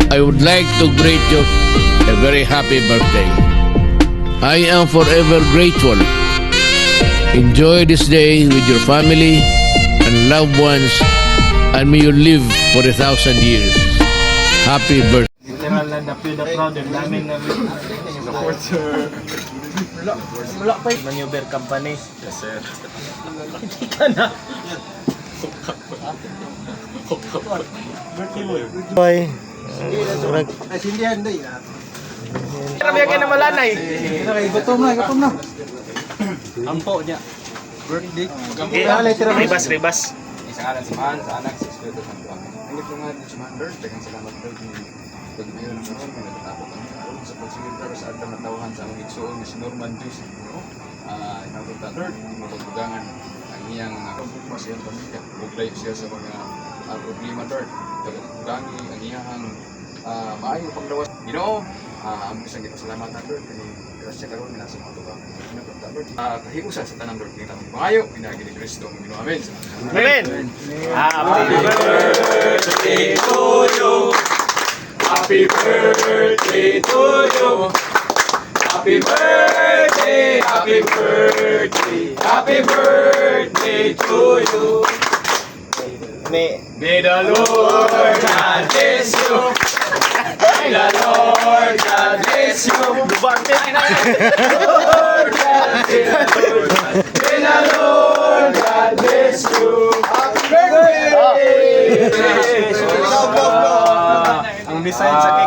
I would like to greet you a very happy birthday. I am forever grateful. Enjoy this day with your family and loved ones, and may you live for 1,000 years. Happy birthday. Literal na feel the proud and namin support sir. Wala pa yung maneuver company. Yes sir. Hindi ka na. Boy. Sindihan day. Kami ka na malanay. Gutom na. Ampo niya. Birthday. Ribas. Isang alam si Man, sa anak, sa Espiritu Santo. Ang ito nga si Man, Lord, dagang salamat Lord. Pag ngayon ang karoon, may natatapot ang karoon sa pagsigiltar sa ating natauhan sa aming igsoon ni si Norman Diyos. Inabot na Lord, mapagpugangan ang iyang mas iyang pamilya. Buglay siya sa mga problema Lord. Pagpugangi ang iyang maayong paglawas. Ang isang kita salamat na Lord. Grasya karoon, nasa mga tugang. Kahiusan sa tanang Lord. Kita mga pangayo, pinagi ni Kristo. Amen. Amen. Happy birthday to you. Happy birthday to you. Happy birthday, happy birthday, happy birthday to you. May the Lord God bless you. May the Lord God bless you. May the Lord God bless you. Happy birthday. Ang design sa cake